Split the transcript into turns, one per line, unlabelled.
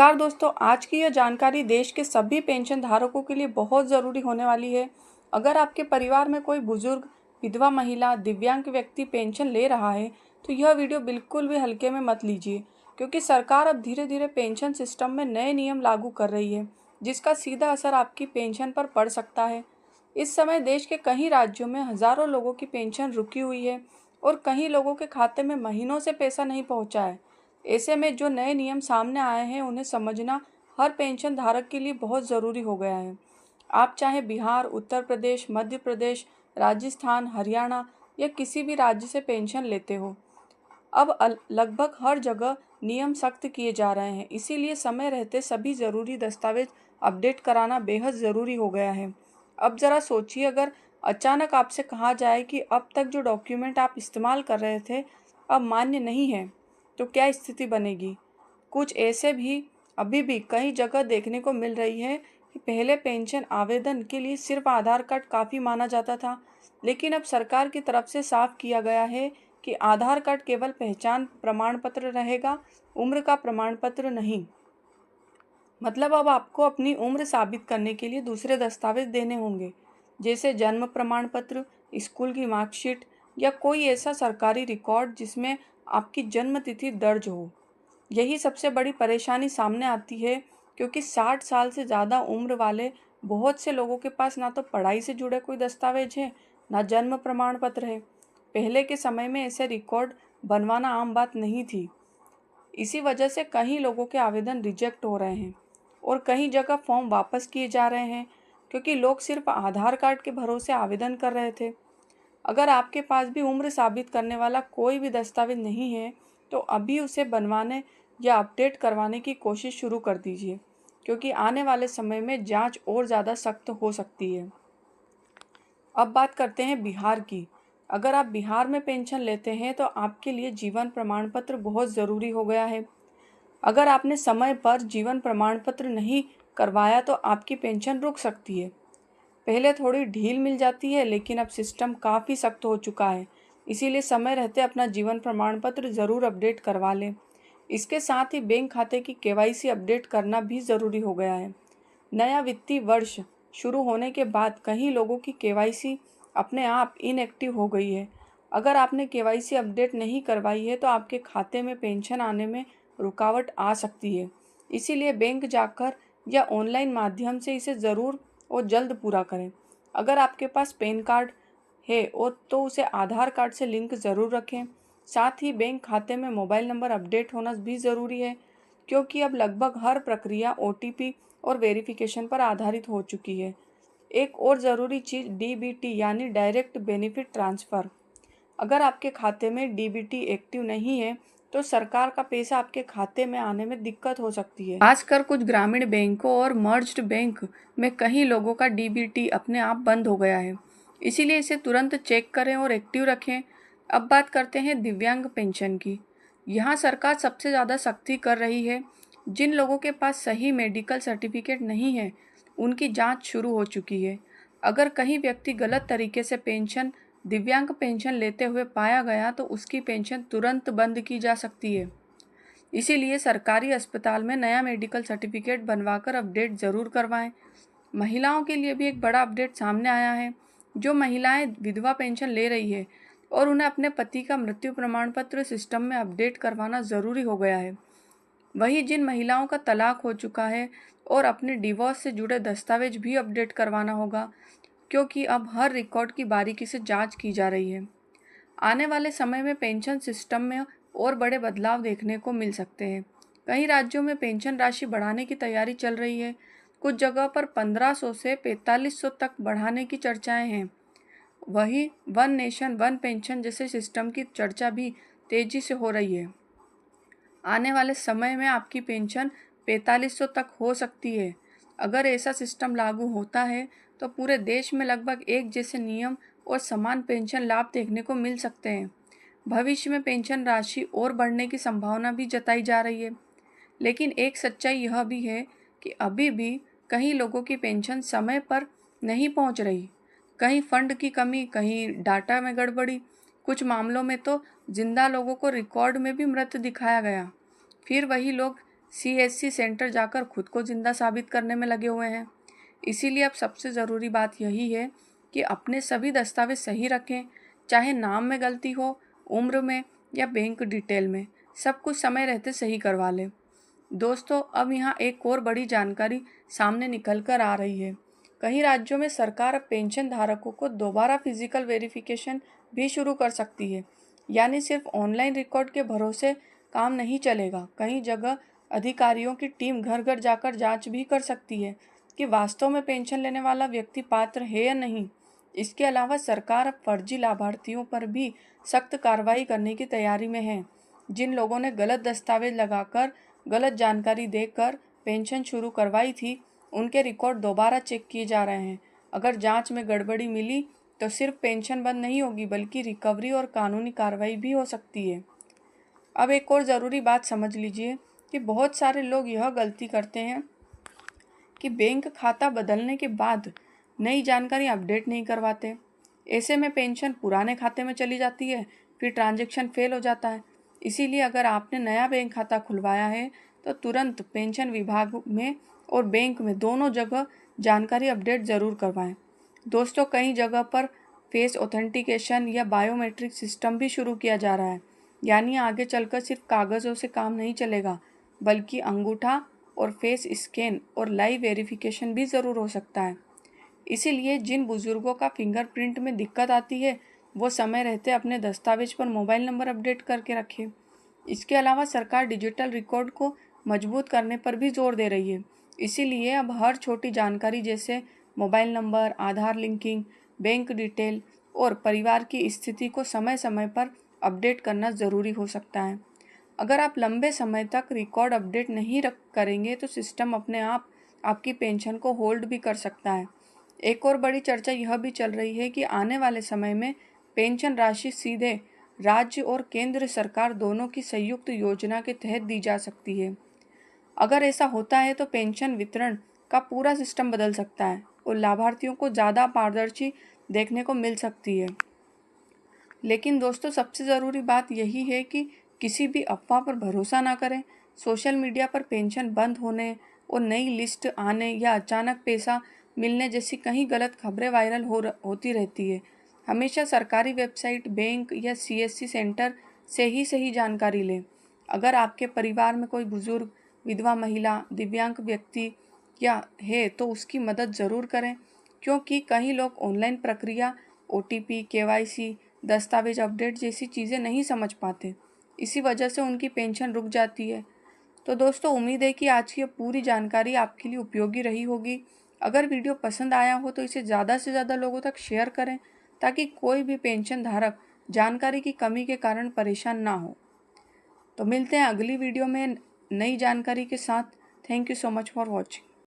नमस्कार दोस्तों, आज की यह जानकारी देश के सभी पेंशन धारकों के लिए बहुत ज़रूरी होने वाली है। अगर आपके परिवार में कोई बुजुर्ग, विधवा महिला, दिव्यांग व्यक्ति पेंशन ले रहा है, तो यह वीडियो बिल्कुल भी हल्के में मत लीजिए, क्योंकि सरकार अब धीरे धीरे पेंशन सिस्टम में नए नियम लागू कर रही है, जिसका सीधा असर आपकी पेंशन पर पड़ सकता है। इस समय देश के कई राज्यों में हज़ारों लोगों की पेंशन रुकी हुई है और कई लोगों के खाते में महीनों से पैसा नहीं पहुंचा है। ऐसे में जो नए नियम सामने आए हैं उन्हें समझना हर पेंशन धारक के लिए बहुत ज़रूरी हो गया है। आप चाहे बिहार, उत्तर प्रदेश, मध्य प्रदेश, राजस्थान, हरियाणा या किसी भी राज्य से पेंशन लेते हो, अब लगभग हर जगह नियम सख्त किए जा रहे हैं। इसीलिए समय रहते सभी ज़रूरी दस्तावेज अपडेट कराना बेहद ज़रूरी हो गया है। अब ज़रा सोचिए, अगर अचानक आपसे कहा जाए कि अब तक जो डॉक्यूमेंट आप इस्तेमाल कर रहे थे अब मान्य नहीं है, तो क्या स्थिति बनेगी। कुछ ऐसे भी अभी भी कई जगह देखने को मिल रही है कि पहले पेंशन आवेदन के लिए सिर्फ आधार कार्ड काफ़ी माना जाता था, लेकिन अब सरकार की तरफ से साफ किया गया है कि आधार कार्ड केवल पहचान प्रमाण पत्र रहेगा, उम्र का प्रमाण पत्र नहीं। मतलब अब आपको अपनी उम्र साबित करने के लिए दूसरे दस्तावेज देने होंगे, जैसे जन्म प्रमाण पत्र, स्कूल की मार्कशीट या कोई ऐसा सरकारी रिकॉर्ड जिसमें आपकी जन्म तिथि दर्ज हो। यही सबसे बड़ी परेशानी सामने आती है, क्योंकि 60 साल से ज़्यादा उम्र वाले बहुत से लोगों के पास ना तो पढ़ाई से जुड़े कोई दस्तावेज है, ना जन्म प्रमाण पत्र है। पहले के समय में ऐसे रिकॉर्ड बनवाना आम बात नहीं थी। इसी वजह से कई लोगों के आवेदन रिजेक्ट हो रहे हैं और कई जगह फॉर्म वापस किए जा रहे हैं, क्योंकि लोग सिर्फ आधार कार्ड के भरोसे आवेदन कर रहे थे। अगर आपके पास भी उम्र साबित करने वाला कोई भी दस्तावेज नहीं है, तो अभी उसे बनवाने या अपडेट करवाने की कोशिश शुरू कर दीजिए, क्योंकि आने वाले समय में जांच और ज़्यादा सख्त हो सकती है। अब बात करते हैं बिहार की। अगर आप बिहार में पेंशन लेते हैं तो आपके लिए जीवन प्रमाण पत्र बहुत ज़रूरी हो गया है। अगर आपने समय पर जीवन प्रमाण पत्र नहीं करवाया तो आपकी पेंशन रुक सकती है। पहले थोड़ी ढील मिल जाती है, लेकिन अब सिस्टम काफ़ी सख्त हो चुका है। इसीलिए समय रहते अपना जीवन प्रमाण पत्र ज़रूर अपडेट करवा लें। इसके साथ ही बैंक खाते की केवाईसी अपडेट करना भी ज़रूरी हो गया है। नया वित्तीय वर्ष शुरू होने के बाद कई लोगों की केवाईसी अपने आप इनएक्टिव हो गई है। अगर आपने केवाईसी अपडेट नहीं करवाई है तो आपके खाते में पेंशन आने में रुकावट आ सकती है। इसीलिए बैंक जाकर या ऑनलाइन माध्यम से इसे ज़रूर और जल्द पूरा करें। अगर आपके पास पैन कार्ड है और तो उसे आधार कार्ड से लिंक ज़रूर रखें। साथ ही बैंक खाते में मोबाइल नंबर अपडेट होना भी ज़रूरी है, क्योंकि अब लगभग हर प्रक्रिया ओटीपी और वेरिफिकेशन पर आधारित हो चुकी है। एक और ज़रूरी चीज़ डीबीटी यानी डायरेक्ट बेनिफिट ट्रांसफ़र। अगर आपके खाते में डीबीटी एक्टिव नहीं है तो सरकार का पैसा आपके खाते में आने में दिक्कत हो सकती है। खासकर कुछ ग्रामीण बैंकों और मर्ज्ड बैंक में कई लोगों का डीबीटी अपने आप बंद हो गया है। इसीलिए इसे तुरंत चेक करें और एक्टिव रखें। अब बात करते हैं दिव्यांग पेंशन की। यहाँ सरकार सबसे ज़्यादा सख्ती कर रही है। जिन लोगों के पास सही मेडिकल सर्टिफिकेट नहीं है, उनकी जांच शुरू हो चुकी है। अगर कहीं व्यक्ति गलत तरीके से दिव्यांग पेंशन लेते हुए पाया गया तो उसकी पेंशन तुरंत बंद की जा सकती है। इसीलिए सरकारी अस्पताल में नया मेडिकल सर्टिफिकेट बनवाकर अपडेट ज़रूर करवाएं। महिलाओं के लिए भी एक बड़ा अपडेट सामने आया है। जो महिलाएं विधवा पेंशन ले रही है और उन्हें अपने पति का मृत्यु प्रमाण पत्र सिस्टम में अपडेट करवाना ज़रूरी हो गया है। वहीं जिन महिलाओं का तलाक हो चुका है और अपने डिवोर्स से जुड़े दस्तावेज भी अपडेट करवाना होगा, क्योंकि अब हर रिकॉर्ड की बारीकी से जांच की जा रही है। आने वाले समय में पेंशन सिस्टम में और बड़े बदलाव देखने को मिल सकते हैं। कई राज्यों में पेंशन राशि बढ़ाने की तैयारी चल रही है। कुछ जगह पर 1500 से 4500 तक बढ़ाने की चर्चाएं हैं। वहीं वन नेशन वन पेंशन जैसे सिस्टम की चर्चा भी तेजी से हो रही है। आने वाले समय में आपकी पेंशन 4500 तक हो सकती है। अगर ऐसा सिस्टम लागू होता है तो पूरे देश में लगभग एक जैसे नियम और समान पेंशन लाभ देखने को मिल सकते हैं। भविष्य में पेंशन राशि और बढ़ने की संभावना भी जताई जा रही है। लेकिन एक सच्चाई यह भी है कि अभी भी कई लोगों की पेंशन समय पर नहीं पहुंच रही। कहीं फंड की कमी, कहीं डाटा में गड़बड़ी, कुछ मामलों में तो जिंदा लोगों को रिकॉर्ड में भी मृत दिखाया गया। फिर वही लोग CSC सेंटर जाकर खुद को जिंदा साबित करने में लगे हुए हैं। इसीलिए अब सबसे ज़रूरी बात यही है कि अपने सभी दस्तावेज सही रखें, चाहे नाम में गलती हो, उम्र में या बैंक डिटेल में, सब कुछ समय रहते सही करवा लें। दोस्तों, अब यहाँ एक और बड़ी जानकारी सामने निकल कर आ रही है। कई राज्यों में सरकार अब पेंशन धारकों को दोबारा फिजिकल वेरिफिकेशन भी शुरू कर सकती है, यानी सिर्फ ऑनलाइन रिकॉर्ड के भरोसे काम नहीं चलेगा। कई जगह अधिकारियों की टीम घर घर जाकर जांच भी कर सकती है कि वास्तव में पेंशन लेने वाला व्यक्ति पात्र है या नहीं। इसके अलावा सरकार अब फर्जी लाभार्थियों पर भी सख्त कार्रवाई करने की तैयारी में है। जिन लोगों ने गलत दस्तावेज लगाकर गलत जानकारी देकर पेंशन शुरू करवाई थी, उनके रिकॉर्ड दोबारा चेक किए जा रहे हैं। अगर जांच में गड़बड़ी मिली तो सिर्फ पेंशन बंद नहीं होगी, बल्कि रिकवरी और कानूनी कार्रवाई भी हो सकती है। अब एक और ज़रूरी बात समझ लीजिए कि बहुत सारे लोग यह गलती करते हैं कि बैंक खाता बदलने के बाद नई जानकारी अपडेट नहीं करवाते। ऐसे में पेंशन पुराने खाते में चली जाती है, फिर ट्रांजैक्शन फेल हो जाता है। इसीलिए अगर आपने नया बैंक खाता खुलवाया है तो तुरंत पेंशन विभाग में और बैंक में दोनों जगह जानकारी अपडेट ज़रूर करवाएं। दोस्तों, कई जगह पर फेस ऑथेंटिकेशन या बायोमेट्रिक सिस्टम भी शुरू किया जा रहा है, यानी आगे चलकर सिर्फ कागज़ों से काम नहीं चलेगा, बल्कि अंगूठा और फेस स्कैन और लाइव वेरिफिकेशन भी ज़रूर हो सकता है। इसीलिए जिन बुजुर्गों का फिंगरप्रिंट में दिक्कत आती है, वो समय रहते अपने दस्तावेज पर मोबाइल नंबर अपडेट करके रखें। इसके अलावा सरकार डिजिटल रिकॉर्ड को मजबूत करने पर भी जोर दे रही है। इसीलिए अब हर छोटी जानकारी जैसे मोबाइल नंबर, आधार लिंकिंग, बैंक डिटेल और परिवार की स्थिति को समय समय पर अपडेट करना ज़रूरी हो सकता है। अगर आप लंबे समय तक रिकॉर्ड अपडेट नहीं करेंगे तो सिस्टम अपने आप आपकी पेंशन को होल्ड भी कर सकता है। एक और बड़ी चर्चा यह भी चल रही है कि आने वाले समय में पेंशन राशि सीधे राज्य और केंद्र सरकार दोनों की संयुक्त योजना के तहत दी जा सकती है। अगर ऐसा होता है तो पेंशन वितरण का पूरा सिस्टम बदल सकता है और लाभार्थियों को ज़्यादा पारदर्शी देखने को मिल सकती है। लेकिन दोस्तों, सबसे ज़रूरी बात यही है कि किसी भी अफवाह पर भरोसा ना करें। सोशल मीडिया पर पेंशन बंद होने और नई लिस्ट आने या अचानक पैसा मिलने जैसी कई गलत खबरें वायरल होती रहती है। हमेशा सरकारी वेबसाइट, बैंक या CSC सेंटर से ही सही जानकारी लें। अगर आपके परिवार में कोई बुजुर्ग, विधवा महिला, दिव्यांग व्यक्ति या है तो उसकी मदद ज़रूर करें, क्योंकि कई लोग ऑनलाइन प्रक्रिया, OTP, KYC, दस्तावेज अपडेट जैसी चीज़ें नहीं समझ पाते। इसी वजह से उनकी पेंशन रुक जाती है। तो दोस्तों, उम्मीद है कि आज की ये पूरी जानकारी आपके लिए उपयोगी रही होगी। अगर वीडियो पसंद आया हो तो इसे ज़्यादा से ज़्यादा लोगों तक शेयर करें, ताकि कोई भी पेंशन धारक जानकारी की कमी के कारण परेशान ना हो। तो मिलते हैं अगली वीडियो में नई जानकारी के साथ। Thank you so much for watching.